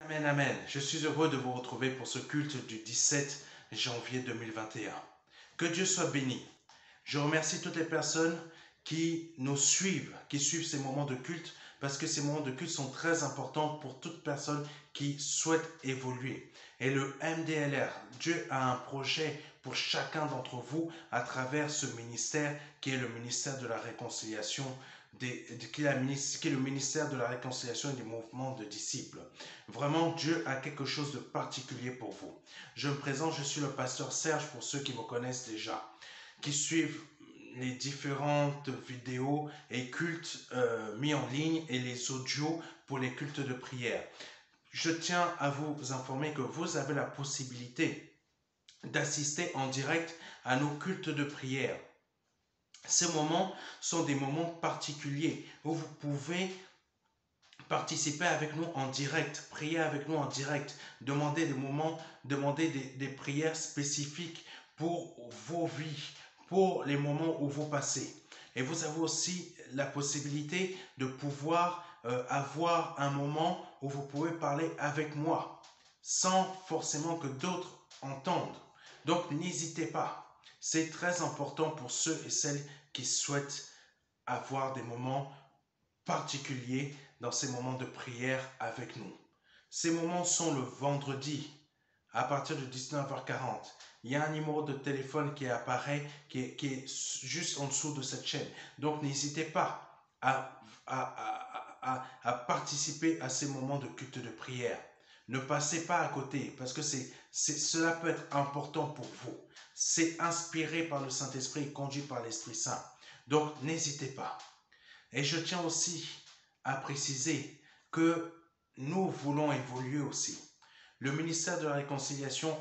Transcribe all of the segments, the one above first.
Amen, amen. Je suis heureux de vous retrouver pour ce culte du 17 janvier 2021. Que Dieu soit béni. Je remercie toutes les personnes qui nous suivent, qui suivent ces moments de culte, parce que ces moments de culte sont très importants pour toute personne qui souhaite évoluer. Et le MDLR, Dieu a un projet pour chacun d'entre vous à travers ce ministère qui est le ministère de la réconciliation, qui est le ministère de la réconciliation et du mouvement de disciples. Vraiment, Dieu a quelque chose de particulier pour vous. Je me présente, je suis le pasteur Serge pour ceux qui me connaissent déjà, qui suivent les différentes vidéos et cultes mis en ligne et les audios pour les cultes de prière. Je tiens à vous informer que vous avez la possibilité d'assister en direct à nos cultes de prière. Ces moments sont des moments particuliers où vous pouvez participer avec nous en direct, prier avec nous en direct, demander des moments, demander des prières spécifiques pour vos vies, pour les moments où vous passez. Et vous avez aussi la possibilité de pouvoir avoir un moment où vous pouvez parler avec moi, sans forcément que d'autres entendent. Donc n'hésitez pas. C'est très important pour ceux et celles qui souhaitent avoir des moments particuliers dans ces moments de prière avec nous. Ces moments sont le vendredi à partir de 19h40. Il y a un numéro de téléphone qui apparaît, qui est juste en dessous de cette chaîne. Donc n'hésitez pas à participer à ces moments de culte de prière. Ne passez pas à côté parce que cela peut être important pour vous. C'est inspiré par le Saint-Esprit et conduit par l'Esprit Saint. Donc n'hésitez pas. Et je tiens aussi à préciser que nous voulons évoluer aussi. Le ministère de la Réconciliation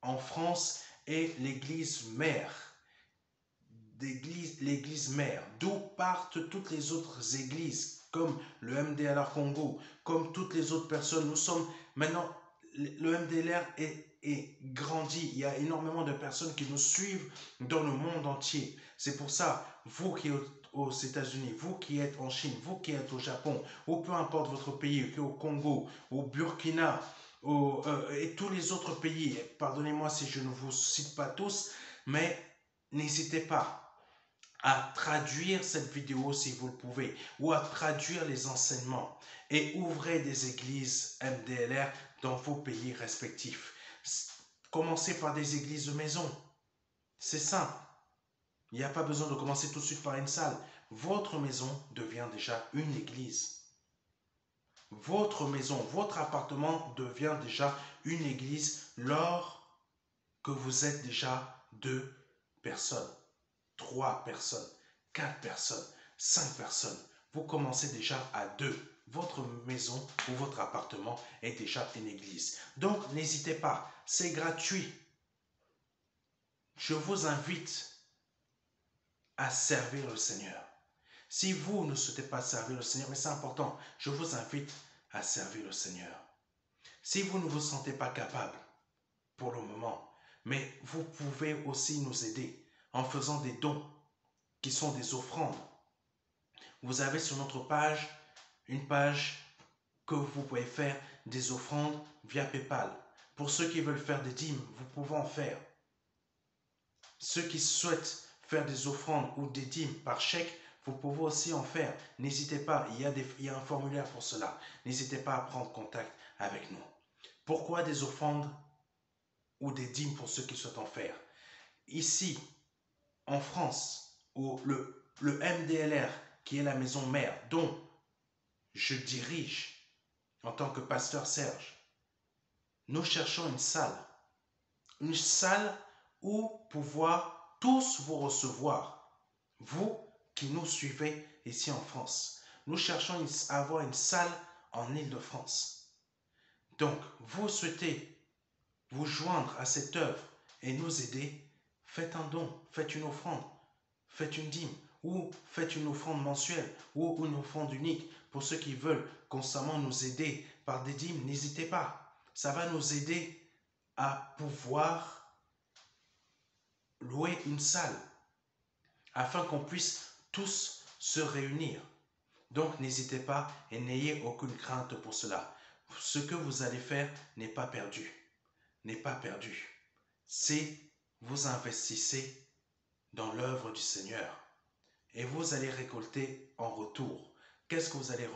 en France est l'église mère, l'église mère, d'où partent toutes les autres églises, comme le MDLR Congo, comme toutes les autres personnes. Nous sommes maintenant, le MDLR est grandi. Il y a énormément de personnes qui nous suivent dans le monde entier. C'est pour ça, vous qui êtes aux États-Unis, vous qui êtes en Chine, vous qui êtes au Japon, ou peu importe votre pays, au Congo, au Burkina, et tous les autres pays, pardonnez-moi si je ne vous cite pas tous, mais n'hésitez pas à traduire cette vidéo si vous le pouvez, ou à traduire les enseignements, et ouvrez des églises MDLR dans vos pays respectifs. Commencez par des églises de maison. C'est simple. Il n'y a pas besoin de commencer tout de suite par une salle. Votre maison devient déjà une église. Votre maison, votre appartement devient déjà une église lors que vous êtes déjà 2 personnes, 3 personnes, 4 personnes, 5 personnes. Vous commencez déjà à 2. Votre maison ou votre appartement est déjà une église. Donc n'hésitez pas, c'est gratuit. Je vous invite à servir le Seigneur. Si vous ne souhaitez pas servir le Seigneur, mais c'est important, je vous invite à servir le Seigneur. Si vous ne vous sentez pas capable pour le moment, mais vous pouvez aussi nous aider en faisant des dons qui sont des offrandes. Vous avez sur notre page une page que vous pouvez faire des offrandes via PayPal. Pour ceux qui veulent faire des dîmes, vous pouvez en faire. Ceux qui souhaitent faire des offrandes ou des dîmes par chèque, vous pouvez aussi en faire. N'hésitez pas, il y a un formulaire pour cela. N'hésitez pas à prendre contact avec nous. Pourquoi des offrandes ou des dîmes pour ceux qui souhaitent en faire? Ici, en France, où le MDLR, qui est la maison mère, dont je dirige en tant que pasteur Serge, nous cherchons une salle où pouvoir tous vous recevoir, vous qui nous suivez ici en France. Nous cherchons à avoir une salle en Île-de-France. Donc, vous souhaitez vous joindre à cette œuvre et nous aider, faites un don, faites une offrande, faites une dîme ou faites une offrande mensuelle ou une offrande unique. Pour ceux qui veulent constamment nous aider par des dîmes, n'hésitez pas. Ça va nous aider à pouvoir louer une salle afin qu'on puisse tous se réunir. Donc n'hésitez pas et n'ayez aucune crainte pour cela. Ce que vous allez faire n'est pas perdu. N'est pas perdu. Si vous investissez dans l'œuvre du Seigneur et vous allez récolter en retour. Qu'est-ce que vous allez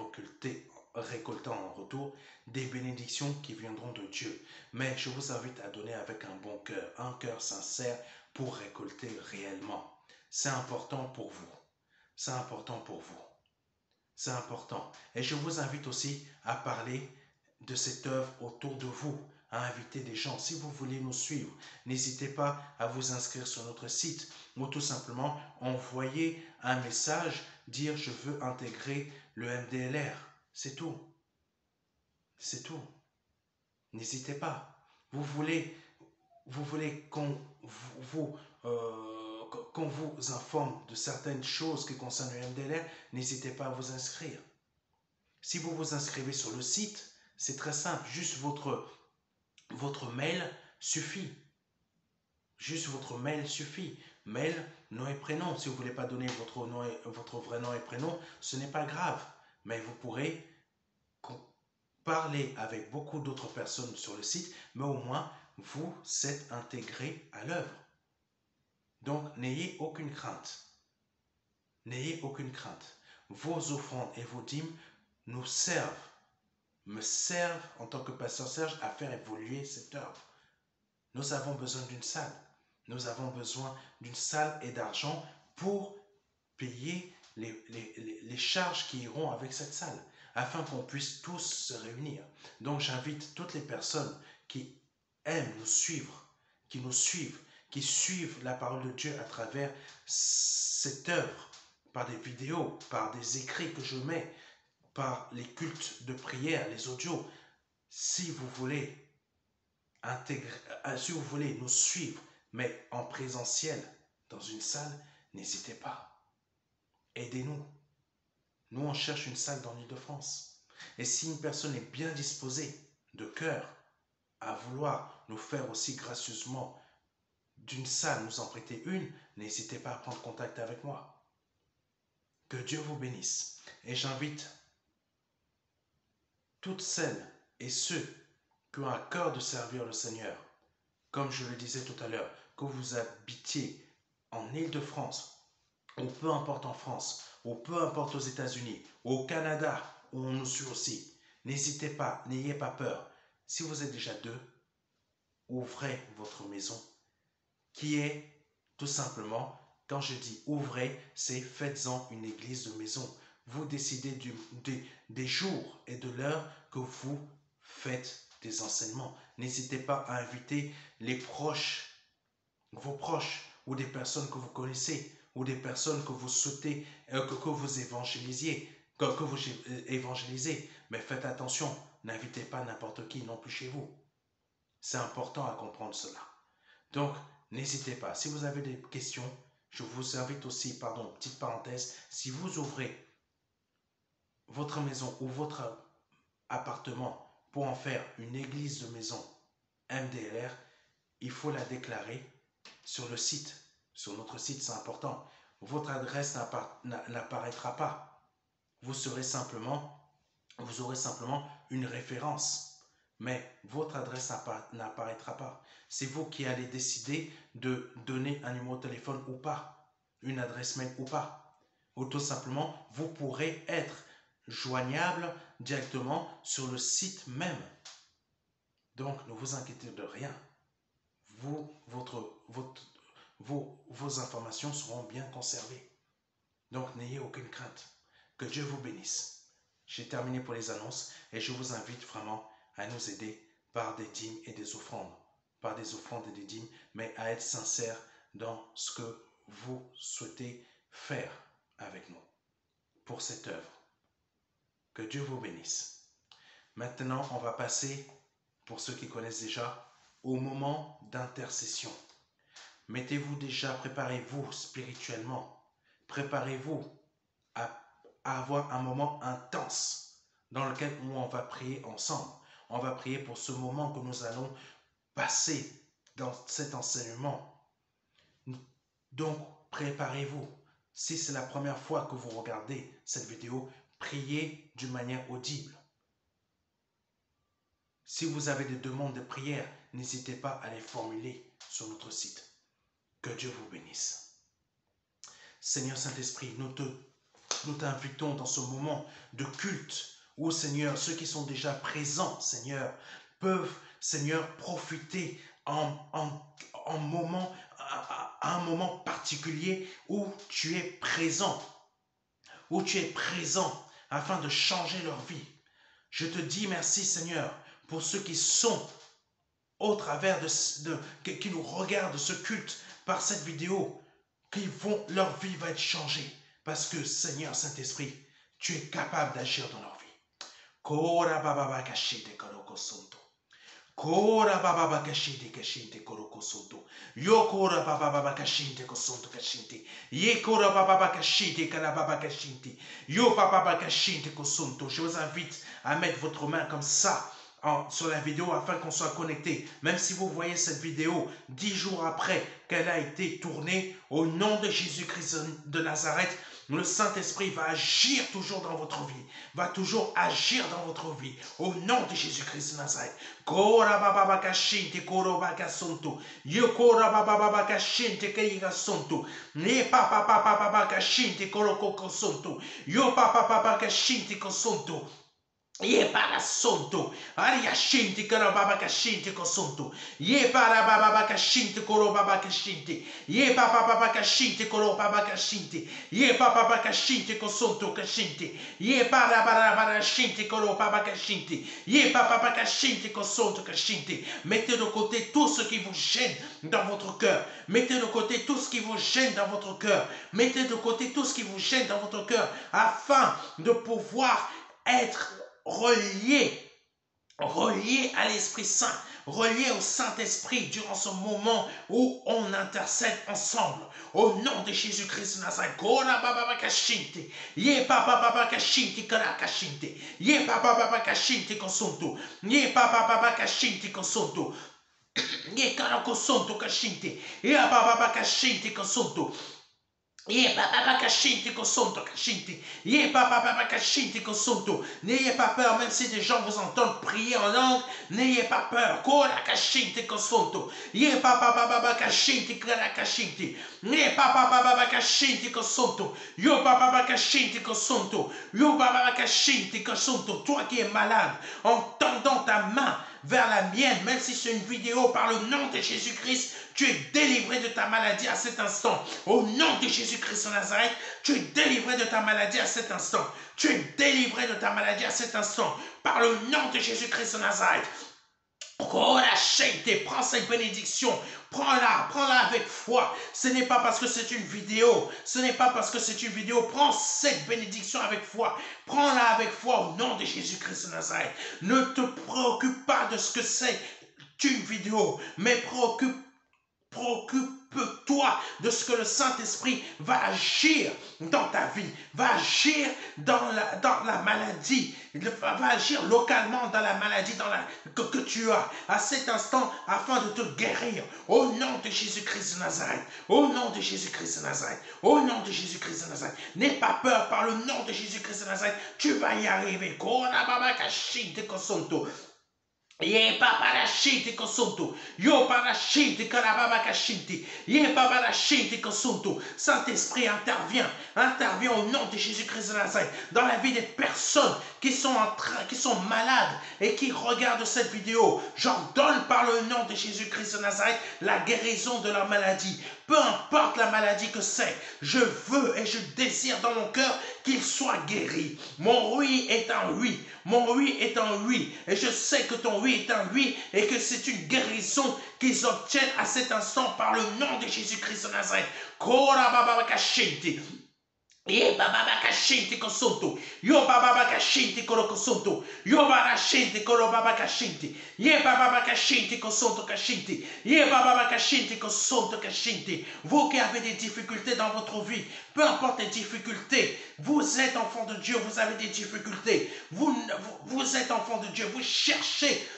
récolter en retour? Des bénédictions qui viendront de Dieu. Mais je vous invite à donner avec un bon cœur, un cœur sincère pour récolter réellement. C'est important pour vous. C'est important pour vous. C'est important. Et je vous invite aussi à parler de cette œuvre autour de vous, à inviter des gens. Si vous voulez nous suivre, n'hésitez pas à vous inscrire sur notre site ou tout simplement envoyer un message, dire je veux intégrer le MDLR. C'est tout. C'est tout. N'hésitez pas. Vous voulez qu'on qu'on vous informe de certaines choses qui concernent le MDLR, n'hésitez pas à vous inscrire. Si vous vous inscrivez sur le site, c'est très simple, juste votre mail suffit. Juste votre mail suffit. Mail, nom et prénom. Si vous ne voulez pas donner votre vrai nom et prénom, ce n'est pas grave. Mais vous pourrez parler avec beaucoup d'autres personnes sur le site, mais au moins vous êtes intégré à l'œuvre. Donc n'ayez aucune crainte. N'ayez aucune crainte. Vos offrandes et vos dîmes nous servent, me servent en tant que pasteur Serge à faire évoluer cette œuvre. Nous avons besoin d'une salle. Nous avons besoin d'une salle et d'argent pour payer les charges qui iront avec cette salle, afin qu'on puisse tous se réunir. Donc j'invite toutes les personnes qui aiment nous suivre, qui suivent la parole de Dieu à travers cette œuvre, par des vidéos, par des écrits que je mets, par les cultes de prière, les audios. Si vous voulez si vous voulez nous suivre, mais en présentiel, dans une salle, n'hésitez pas. Aidez-nous. Nous, on cherche une salle dans l'Île-de-France. Et si une personne est bien disposée, de cœur, à vouloir nous faire aussi gracieusement d'une salle, nous en prêter une, n'hésitez pas à prendre contact avec moi. Que Dieu vous bénisse. Et j'invite toutes celles et ceux qui ont à cœur de servir le Seigneur, comme je le disais tout à l'heure, que vous habitiez en Île-de-France, ou peu importe en France, ou peu importe aux États-Unis, ou au Canada, où on nous suit aussi, n'hésitez pas, n'ayez pas peur. Si vous êtes déjà deux, ouvrez votre maison, qui est tout simplement, quand je dis ouvrez, c'est faites-en une église de maison. Vous décidez des jours et de l'heure que vous faites des enseignements. N'hésitez pas à inviter les proches, vos proches, ou des personnes que vous connaissez, ou des personnes que vous souhaitez, que vous évangélisez. Mais faites attention, n'invitez pas n'importe qui non plus chez vous. C'est important à comprendre cela. Donc, n'hésitez pas. Si vous avez des questions, je vous invite aussi, petite parenthèse, si vous ouvrez votre maison ou votre appartement pour en faire une église de maison MDLR, il faut la déclarer sur le site. Sur notre site, c'est important. Votre adresse n'apparaîtra pas. Vous aurez simplement une référence. Mais votre adresse n'apparaîtra pas. C'est vous qui allez décider de donner un numéro de téléphone ou pas, une adresse mail ou pas. Ou tout simplement, vous pourrez être joignable directement sur le site même. Donc, ne vous inquiétez de rien. Vos informations seront bien conservées. Donc, n'ayez aucune crainte. Que Dieu vous bénisse. J'ai terminé pour les annonces et je vous invite vraiment à nous aider par des dîmes et des offrandes. Par des offrandes et des dîmes, mais à être sincère dans ce que vous souhaitez faire avec nous pour cette œuvre. Que Dieu vous bénisse. Maintenant, on va passer, pour ceux qui connaissent déjà, au moment d'intercession. Mettez-vous déjà, préparez-vous spirituellement. Préparez-vous à avoir un moment intense dans lequel on va prier ensemble. On va prier pour ce moment que nous allons passer dans cet enseignement. Donc, préparez-vous. Si c'est la première fois que vous regardez cette vidéo, priez d'une manière audible. Si vous avez des demandes de prière, n'hésitez pas à les formuler sur notre site. Que Dieu vous bénisse. Seigneur Saint-Esprit, nous t'invitons dans ce moment de culte où, Seigneur, ceux qui sont déjà présents, Seigneur, peuvent, Seigneur, profiter à un moment particulier où tu es présent, afin de changer leur vie. Je te dis merci, Seigneur, pour ceux qui sont au travers qui nous regardent ce culte par cette vidéo, leur vie va être changée. Parce que, Seigneur Saint-Esprit, tu es capable d'agir dans leur vie. Kora baba kashite koroko sonto. Kora baba kashite kashinte koroko sonto. Yo kora baba kashinte kosonto kashinte. Ye kora baba kashite kana baba kashinte. Yo baba kashinte kosonto. Je vous invite à mettre votre main comme ça sur la vidéo afin qu'on soit connecté. Même si vous voyez cette vidéo 10 jours après qu'elle a été tournée, au nom de Jésus-Christ de Nazareth, le Saint-Esprit va agir toujours dans votre vie, va toujours agir dans votre vie, au nom de Jésus-Christ de Nazareth. Kora baba kashinte koro baka sonto. Yo kora baba kashinte keiga sonto. Ne papa kashinte koro koko sonto. Yo papa kashinte kosonto. Ye para sonto, aria shinti kara baba kashinti kosonto. Ye para baba kashinti koro baba kashinti. Ye papa baba kashinti koro baba kashinti. Ye papa baba kashinti kosonto kashinti. Ye para bara shinti koro baba kashinti. Ye papa baba kashinti kosonto kashinti. Mettez de côté tout ce qui vous gêne dans votre cœur. Mettez de côté tout ce qui vous gêne dans votre cœur. Mettez de côté tout ce qui vous gêne dans votre cœur afin de pouvoir être relié à l'Esprit Saint, relié au Saint-Esprit durant ce moment où on intercède ensemble. Au nom de Jésus-Christ de Nazareth. Kora baba kashinte. Ye papa baba kashinte kara kashinte. Ye papa baba kashinte kosonto. Ye papa baba kashinte kosonto. Ye kara kosonto kashinte. Ye papa baba kashinte kosonto. Ye papa kashinte kosonto kashinte. Ye papa kashinte kosonto. N'ayez pas peur, même si des gens vous entendent prier en langue, n'ayez pas peur. Kora kashinte kosonto. Ye papa kashinte kara kashinte. Ye papa kashinte kosonto. Yo papa kashinte kosonto. Yo papa kashinte kosonto. Toi qui es malade, en tendant ta main vers la mienne, même si c'est une vidéo, par le nom de Jésus-Christ, tu es délivré de ta maladie à cet instant. Au nom de Jésus-Christ de Nazareth, tu es délivré de ta maladie à cet instant. Tu es délivré de ta maladie à cet instant. Par le nom de Jésus-Christ de Nazareth. Prends cette bénédiction, prends-la avec foi. Ce n'est pas parce que c'est une vidéo, prends cette bénédiction avec foi, prends-la avec foi au nom de Jésus-Christ de Nazareth. Ne te préoccupe pas de ce que c'est une vidéo, mais préoccupe-toi de ce que le Saint-Esprit va agir dans ta vie, va agir dans la maladie, va agir localement dans la maladie que tu as à cet instant afin de te guérir. Au nom de Jésus-Christ de Nazareth, au nom de Jésus-Christ de Nazareth, au nom de Jésus-Christ de Nazareth. N'aie pas peur, par le nom de Jésus-Christ de Nazareth, tu vas y arriver. Ye papa shinte kosonto. Yo para shinte karababa kashinte. Ye papa shinte kosonto. Saint-Esprit intervient au nom de Jésus-Christ de Nazareth dans la vie des personnes qui sont malades et qui regardent cette vidéo. J'ordonne par le nom de Jésus-Christ de Nazareth la guérison de leur maladie. Peu importe la maladie que c'est, je veux et je désire dans mon cœur qu'il soit guéri. Mon oui est un oui. Mon oui est un oui. Et je sais que ton oui est un oui et que c'est une guérison qu'ils obtiennent à cet instant par le nom de Jésus-Christ de Nazareth. Kora baba kashinte. Ye baba kashinte kosonto. Yo baba kashinte kosonto. Yo baba kashinte baba kashinte. Ye baba kashinte kosonto kashinte. Ye baba kashinte kosonto kashinte. Vous qui avez des difficultés dans votre vie, peu importe les difficultés, vous êtes enfant de Dieu, vous avez des difficultés. Vous êtes enfant de Dieu, vous cherchez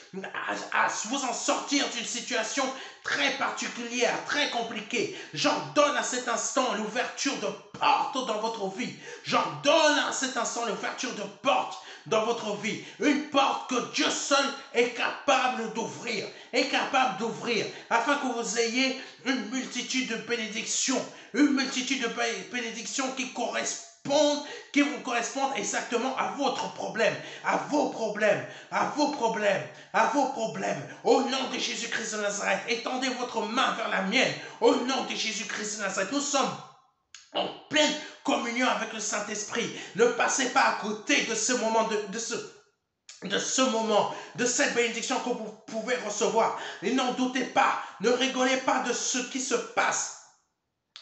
à vous en sortir d'une situation très particulière, très compliquée. J'ordonne à cet instant l'ouverture de portes dans votre vie. J'ordonne à cet instant l'ouverture de portes dans votre vie. Une porte que Dieu seul est capable d'ouvrir. Afin que vous ayez une multitude de bénédictions. Une multitude de bénédictions qui vous correspondent exactement à votre problème, à vos problèmes. Au nom de Jésus-Christ de Nazareth, étendez votre main vers la mienne. Au nom de Jésus-Christ de Nazareth, nous sommes en pleine communion avec le Saint-Esprit. Ne passez pas à côté de ce moment, de cette bénédiction que vous pouvez recevoir. Et n'en doutez pas, ne rigolez pas de ce qui se passe,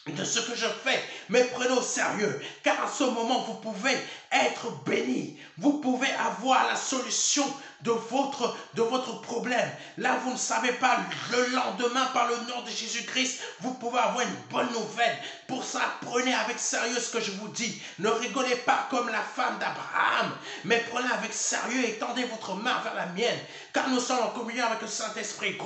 de ce que je fais, mais prenez au sérieux, car à ce moment, vous pouvez être béni. Vous pouvez avoir la solution de votre problème. Là, vous ne savez pas, le lendemain, par le nom de Jésus-Christ, vous pouvez avoir une bonne nouvelle. Pour ça, prenez avec sérieux ce que je vous dis. Ne rigolez pas comme la femme d'Abraham, mais prenez avec sérieux et tendez votre main vers la mienne, car nous sommes en communion avec le Saint-Esprit.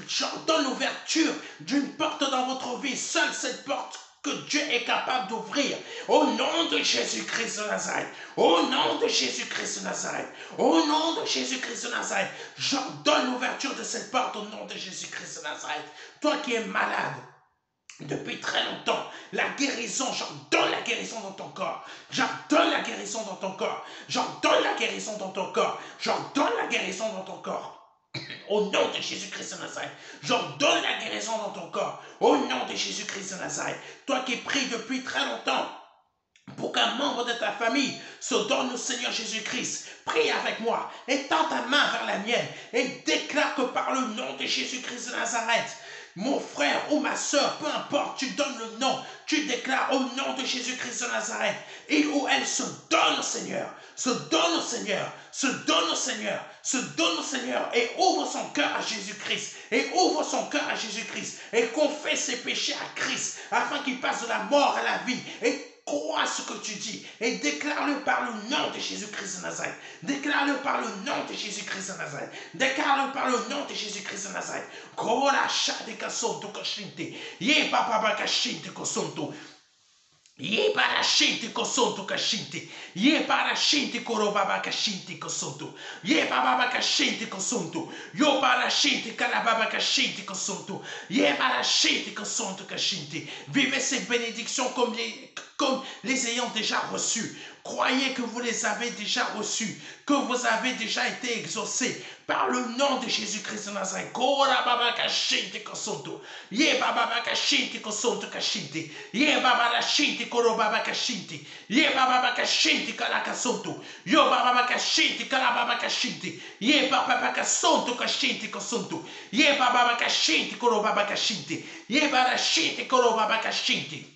J'en donne l'ouverture d'une porte dans votre vie. Seule cette porte que Dieu est capable d'ouvrir. Au nom de Jésus-Christ de Nazareth. Au nom de Jésus-Christ de Nazareth. Au nom de Jésus-Christ de Nazareth. J'ordonne l'ouverture de cette porte au nom de Jésus-Christ de Nazareth. Toi qui es malade depuis très longtemps, la guérison, j'ordonne la guérison dans ton corps. J'ordonne la guérison dans ton corps. J'ordonne la guérison dans ton corps. J'ordonne la guérison dans ton corps. Au nom de Jésus-Christ de Nazareth, j'ordonne la guérison dans ton corps. Au nom de Jésus-Christ de Nazareth, toi qui pries depuis très longtemps pour qu'un membre de ta famille se donne au Seigneur Jésus-Christ, prie avec moi, étends ta main vers la mienne et déclare que par le nom de Jésus-Christ de Nazareth, mon frère ou ma soeur, peu importe, tu donnes le nom, tu déclares au nom de Jésus-Christ de Nazareth, il ou elle se donne au Seigneur, se donne au Seigneur, se donne au Seigneur, se donne au Seigneur et ouvre son cœur à Jésus-Christ, et ouvre son cœur à Jésus-Christ, et confesse ses péchés à Christ, afin qu'il passe de la mort à la vie, et crois ce que tu dis et déclare-le par le nom de Jésus-Christ de Nazareth. Déclare-le par le nom de Jésus-Christ de Nazareth. Déclare-le par le nom de Jésus-Christ de Nazareth. Ye parashinte kosonto kashinte. Ye parashinte korobaba kashinte kosonto. Ye bababa kashinte kosonto. Yo parashinte kalababa kashinte kosonto. Ye parashinte kosonto kashinte. Vivez ces bénédictions comme les ayant déjà reçues. Croyez que vous les avez déjà reçues, que vous avez déjà été exaucés par le nom de Jésus-Christ de Nazareth. Kora baba kashinte kosonto. Ye baba kashinte kosonto kashinte. Ye baba kashinte koro baba kashinte. Ye baba kashinte kala kasonto. Yo baba kashinte kala baba kashinte. Ye baba kasonto kashinte kosonto. Ye baba kashinte koro baba kashinte. Ye baba kashinte koro baba kashinte.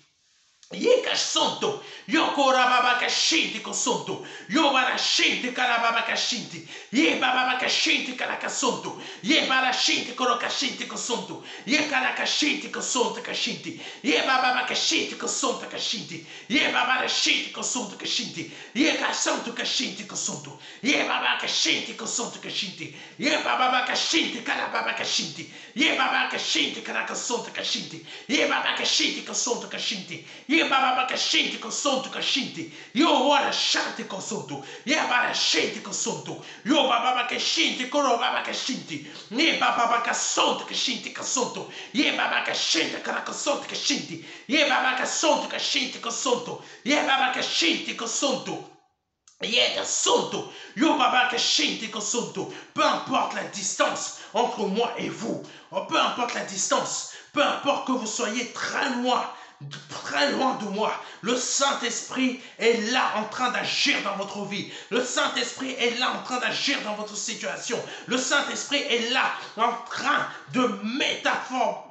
Ye kasonto, yo korababa kashinte kosonto, yo barashinte kalababa kashinte, ye bababa kashinte kalakasonto, ye barashinte korokashinte kosonto, ye kalakashinte kosonto kashinte, ye bababa kashinte kosonto kashinte, ye bababa kashinte kosonto kashinte, ye kasonto kashinte kosonto, ye bababa kashinte kosonto kashinte, ye bababa kashinte kalababa kashinte, ye bababa kashinte kalakasonto kashinte, ye bababa kashinte kosonto kashinte, ye baba kashinte kosonto kashinte. Yo wara shante kosonto. Ye bara shinte kosonto. Yo baba kashinte koro baba kashinte. Ye baba kasonto kashinte kosonto. Ye baba kashinte kara kosonto kashinte. Ye baba kasonto kashinte kosonto. Ye baba kashinte kosonto. Yo baba kashinte kosonto. Peu importe la distance entre moi et vous. Peu importe la distance. Peu importe que vous soyez très loin de moi, le Saint-Esprit est là en train d'agir dans votre vie. Le Saint-Esprit est là en train d'agir dans votre situation. Le Saint-Esprit est là en train de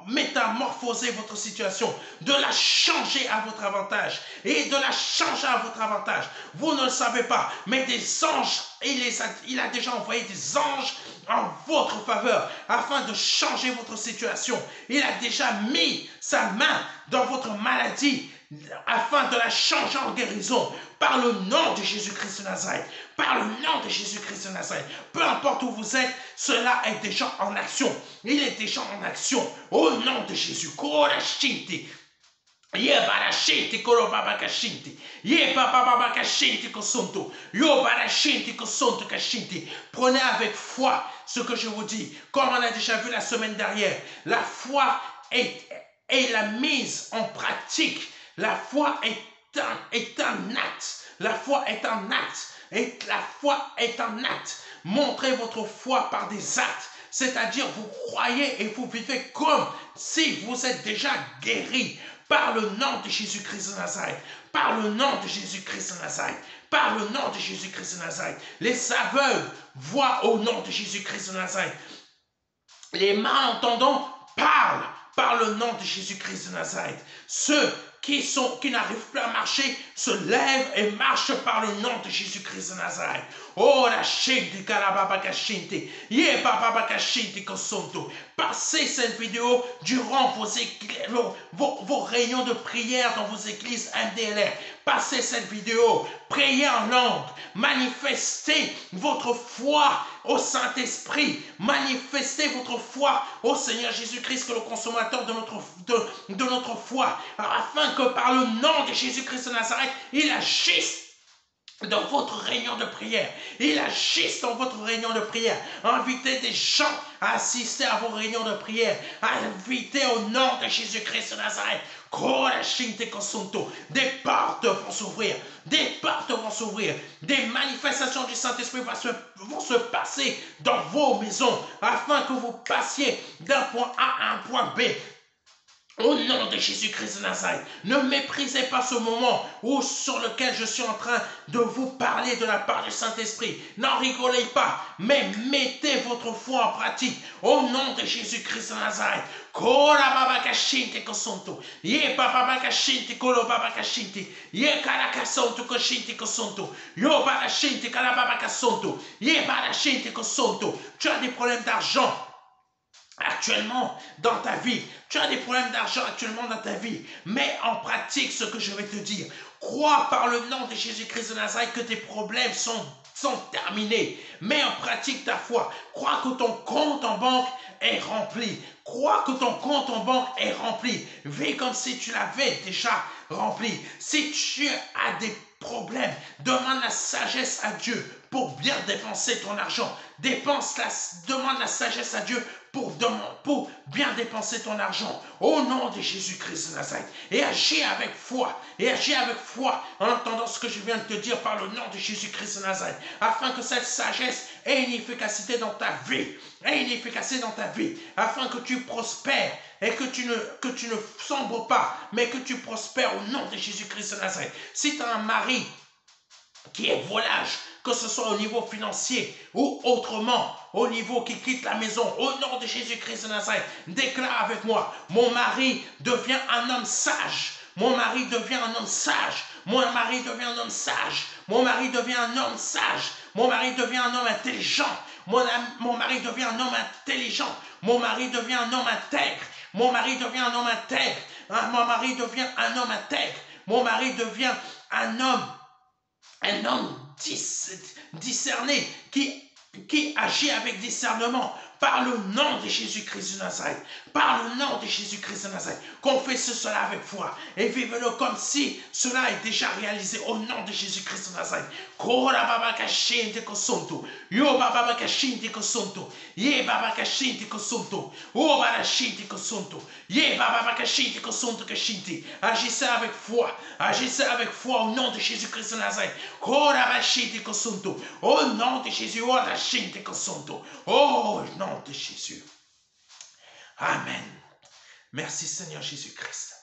métamorphoser votre situation, de la changer à votre avantage et de la changer à votre avantage. Vous ne le savez pas, mais des anges, il a déjà envoyé des anges en votre faveur afin de changer votre situation. Il a déjà mis sa main dans votre maladie afin de la changer en guérison, par le nom de Jésus-Christ de Nazareth, par le nom de Jésus-Christ de Nazareth. Peu importe où vous êtes, cela est déjà en action. Il est déjà en action. Au nom de Jésus. Ye barashinti koro baba kashinti. Ye baba baba kashinti kosonto. Yo barashinti kosonto kashinti. Prenez avec foi ce que je vous dis. Comme on a déjà vu la semaine dernière, la foi est la mise en pratique. La foi est un acte. La foi est un acte. Et la foi est un acte. Montrez votre foi par des actes. C'est-à-dire, vous croyez et vous vivez comme si vous êtes déjà guéri. Par le nom de Jésus-Christ de Nazareth, par le nom de Jésus-Christ de Nazareth, par le nom de Jésus-Christ de Nazareth. Les aveugles voient au nom de Jésus-Christ de Nazareth. Les malentendants parlent par le nom de Jésus-Christ de Nazareth. Ceux qui n'arrivent plus à marcher se lèvent et marchent par le nom de Jésus-Christ de Nazareth. Oh la shinte kalababakashinte, ye bababakashinte kosonto. Passez cette vidéo durant vos réunions de prière dans vos églises MDLR. Passez cette vidéo, priez en langue, manifestez votre foi au Saint-Esprit, manifestez votre foi au Seigneur Jésus-Christ, que le consommateur de notre foi, afin que par le nom de Jésus-Christ de Nazareth, il agisse dans votre réunion de prière. Il agisse dans votre réunion de prière. Invitez des gens à assister à vos réunions de prière. Invitez au nom de Jésus-Christ de Nazareth. Des portes vont s'ouvrir. Des portes vont s'ouvrir. Des manifestations du Saint-Esprit vont se passer dans vos maisons afin que vous passiez d'un point A à un point B. Au nom de Jésus-Christ de Nazareth, ne méprisez pas ce moment sur lequel je suis en train de vous parler de la part du Saint-Esprit. N'en rigolez pas, mais mettez votre foi en pratique. Au nom de Jésus-Christ de Nazareth. Tu as des problèmes d'argent actuellement dans ta vie, tu as des problèmes d'argent actuellement dans ta vie, mets en pratique ce que je vais te dire. Crois par le nom de Jésus-Christ de Nazareth que tes problèmes sont terminés. Mets en pratique ta foi. Crois que ton compte en banque est rempli. Crois que ton compte en banque est rempli. Vis comme si tu l'avais déjà rempli. Si tu as des problèmes, demande la sagesse à Dieu pour bien dépenser ton argent. Demande la sagesse à Dieu pour bien dépenser ton argent au nom de Jésus-Christ de Nazareth. Et agis avec foi. Et agis avec foi en entendant ce que je viens de te dire par le nom de Jésus-Christ de Nazareth. Afin que cette sagesse ait une efficacité dans ta vie. Ait une efficacité dans ta vie. Afin que tu prospères et que tu ne sombres pas, mais que tu prospères au nom de Jésus-Christ de Nazareth. Si tu as un mari qui est volage, que ce soit au niveau financier ou autrement, au niveau qui quitte la maison, au nom de Jésus-Christ de Nazareth, déclare avec moi, mon mari devient un homme sage. Mon mari devient un homme sage. Mon mari devient un homme sage. Mon mari devient un homme sage. Mon mari devient un homme intelligent. Mon mari devient un homme intelligent. Mon mari devient un homme intègre. Mon mari devient un homme intègre. Mon mari devient un homme intègre. Mon mari devient un homme discerné qui agit avec discernement par le nom de Jésus-Christ de Nazareth. Par le nom de Jésus-Christ de Nazareth. Confesse cela avec foi et vive-le comme si cela est déjà réalisé au nom de Jésus-Christ de Nazareth. Kora baba kashinte kosonto. Yo baba kashinte kosonto. Ye baba kashinte kosonto. O baba kashinte kosonto. Ye baba kashinte kosonto kashinte. Agissez avec foi. Agissez avec foi au nom de Jésus-Christ de Nazareth. Kora bashinte kosonto. Au nom de Jésus. O kashinte kosonto. Oh, au nom de Jésus. Amen. Merci Seigneur Jésus-Christ.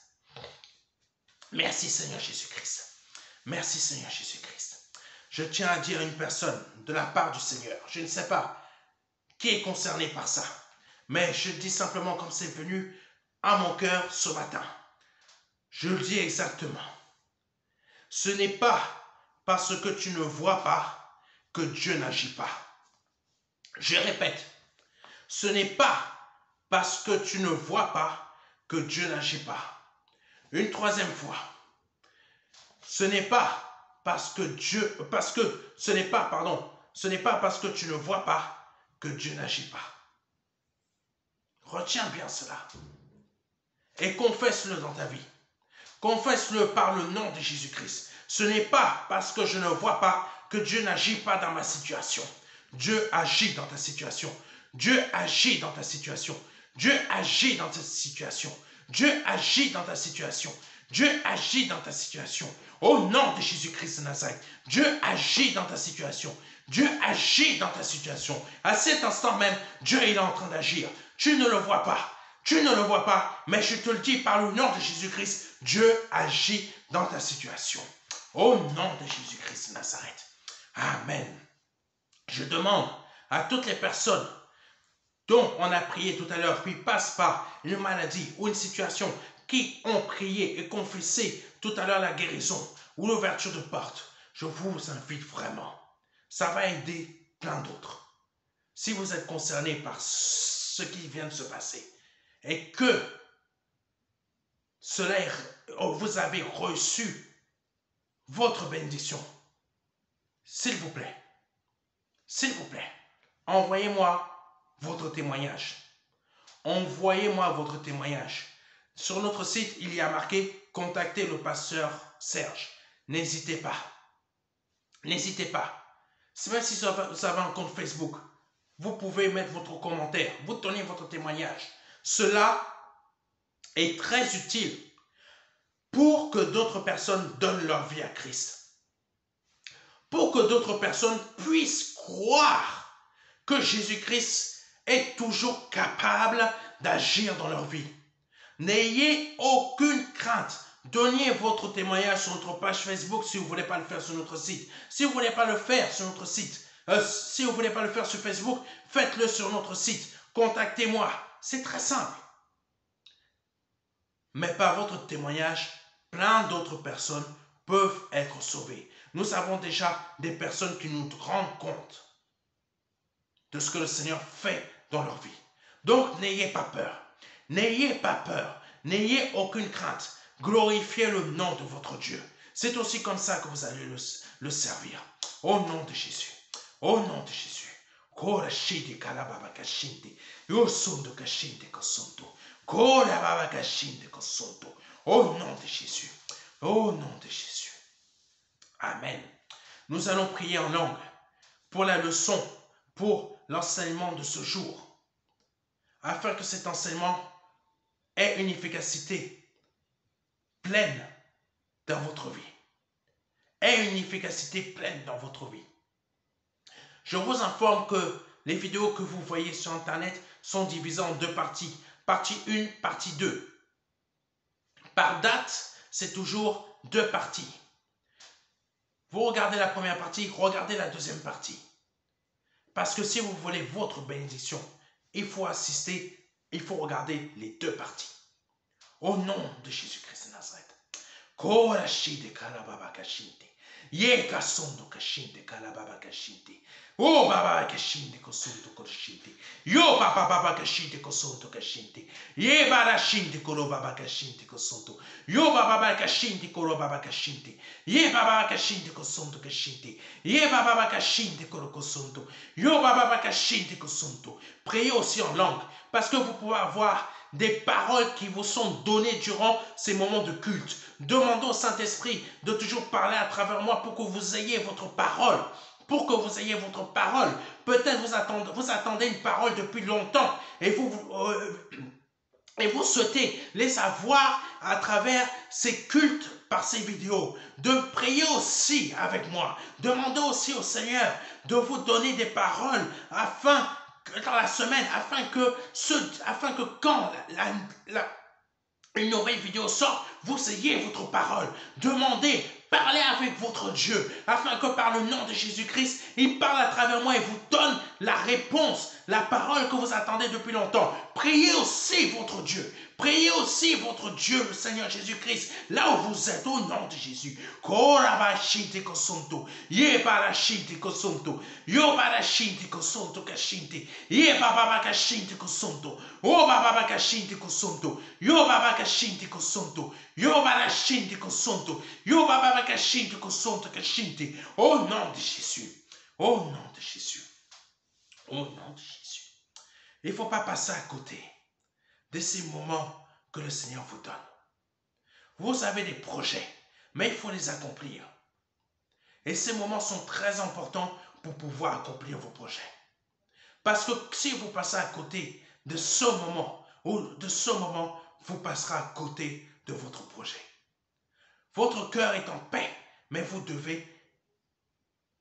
Merci Seigneur Jésus-Christ. Merci Seigneur Jésus-Christ. Je tiens à dire à une personne de la part du Seigneur, je ne sais pas qui est concerné par ça, mais je dis simplement comme c'est venu à mon cœur ce matin. Je le dis exactement. Ce n'est pas parce que tu ne vois pas que Dieu n'agit pas. Je répète, ce n'est pas parce que tu ne vois pas que Dieu n'agit pas. Une troisième fois, Ce n'est pas parce que ce n'est pas parce que tu ne vois pas que Dieu n'agit pas. Retiens bien cela et confesse-le dans ta vie. Confesse-le par le nom de Jésus-Christ. Ce n'est pas parce que je ne vois pas que Dieu n'agit pas dans ma situation. Dieu agit dans ta situation. Dieu agit dans ta situation. Dieu agit dans ta situation. Dieu agit dans ta situation. Dieu agit dans ta situation. Au nom de Jésus-Christ de Nazareth, Dieu agit dans ta situation. Dieu agit dans ta situation. À cet instant même, Dieu est en train d'agir. Tu ne le vois pas. Tu ne le vois pas, mais je te le dis par le nom de Jésus-Christ, Dieu agit dans ta situation. Au nom de Jésus-Christ de Nazareth. Amen. Je demande à toutes les personnes dont on a prié tout à l'heure, qui passent par une maladie ou une situation, qui ont prié et confessé tout à l'heure la guérison ou l'ouverture de porte, je vous invite vraiment. Ça va aider plein d'autres. Si vous êtes concerné par ce qui vient de se passer et que vous avez reçu votre bénédiction, s'il vous plaît, envoyez-moi votre témoignage. Envoyez-moi votre témoignage. Sur notre site, il y a marqué « Contactez le pasteur Serge ». N'hésitez pas. N'hésitez pas. Même si vous avez un compte Facebook, vous pouvez mettre votre commentaire, vous donnez votre témoignage. Cela est très utile pour que d'autres personnes donnent leur vie à Christ. Pour que d'autres personnes puissent croire que Jésus-Christ est toujours capable d'agir dans leur vie. N'ayez aucune crainte. Donnez votre témoignage sur notre page Facebook si vous ne voulez pas le faire sur notre site. Si vous ne voulez pas le faire sur notre site, si vous ne voulez pas le faire sur Facebook, faites-le sur notre site. Contactez-moi. C'est très simple. Mais par votre témoignage, plein d'autres personnes peuvent être sauvées. Nous avons déjà des personnes qui nous rendent compte de ce que le Seigneur fait dans leur vie. Donc, n'ayez pas peur. N'ayez pas peur. N'ayez aucune crainte. Glorifiez le nom de votre Dieu. C'est aussi comme ça que vous allez le servir. Au nom de Jésus. Au nom de Jésus. Au nom de Jésus. Au nom de Jésus. Amen. Nous allons prier en langue pour la leçon, pour l'enseignement de ce jour, afin que cet enseignement ait une efficacité pleine dans votre vie. Ait une efficacité pleine dans votre vie. Je vous informe que les vidéos que vous voyez sur Internet sont divisées en deux parties. Partie 1, partie 2. Par date, c'est toujours deux parties. Vous regardez la première partie, regardez la deuxième partie. Parce que si vous voulez votre bénédiction, il faut assister, il faut regarder les deux parties. Au nom de Jésus-Christ de Nazareth. Korashide kalababa kashinte. Ye kasondo kashinte kalababa kashinte. Oh baba kashinte kosondo koshinte. Yo papa baba kashinte kosondo kashinte. Ye barashinte koro baba kashinte kosondo. Yo baba kashinte koro baba kashinte. Ye baba kashinte kosondo kashinte. Ye baba kashinte koro kosondo. Yo baba kashinte kosondo. Priez aussi en langue parce que vous pouvez avoir des paroles qui vous sont données durant ces moments de culte. Demandez au Saint-Esprit de toujours parler à travers moi pour que vous ayez votre parole. Pour que vous ayez votre parole. Peut-être vous attendez une parole depuis longtemps et vous souhaitez les avoir à travers ces cultes par ces vidéos. De prier aussi avec moi. Demandez aussi au Seigneur de vous donner des paroles afin dans la semaine, afin que quand une nouvelle vidéo sort, vous ayez votre parole. Demandez, parlez avec votre Dieu, afin que par le nom de Jésus-Christ, il parle à travers moi et vous donne la réponse, la parole que vous attendez depuis longtemps. Priez aussi votre Dieu. Priez aussi votre Dieu, le Seigneur Jésus-Christ, là où vous êtes, au nom de Jésus. Au nom de Jésus. Au nom de Jésus. Au nom de Jésus. Il ne faut pas passer à côté de ces moments que le Seigneur vous donne. Vous avez des projets, mais il faut les accomplir. Et ces moments sont très importants pour pouvoir accomplir vos projets. Parce que si vous passez à côté de ce moment, vous passerez à côté de votre projet. Votre cœur est en paix, mais vous devez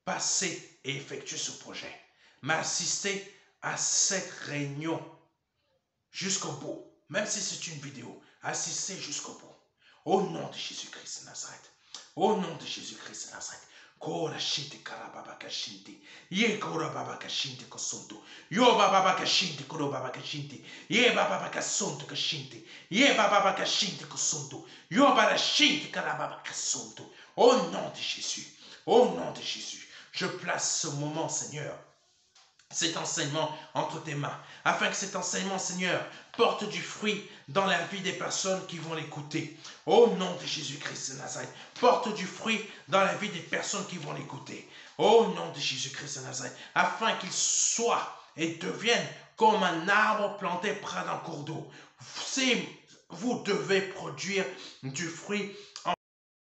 passer et effectuer ce projet. Mais assister à cette réunion jusqu'au bout. Même si c'est une vidéo, assistez jusqu'au bout. Au nom de Jésus-Christ de Nazareth. Au nom de Jésus-Christ de Nazareth. Kora shinte karababa kashinte. Ye kora baba kashinte kosonto. Yo baba kashinte koro baba kashinte. Ye baba kasonto kashinte. Ye baba kashinte kosonto. Yo baba shinte karababa kasonto. Au nom de Jésus. Au nom de Jésus. Je place ce moment, Seigneur, cet enseignement entre tes mains, afin que cet enseignement, Seigneur, porte du fruit dans la vie des personnes qui vont l'écouter. Au nom de Jésus-Christ de Nazareth, porte du fruit dans la vie des personnes qui vont l'écouter. Au nom de Jésus-Christ de Nazareth, afin qu'il soit et devienne comme un arbre planté près d'un cours d'eau. Vous devez produire du fruit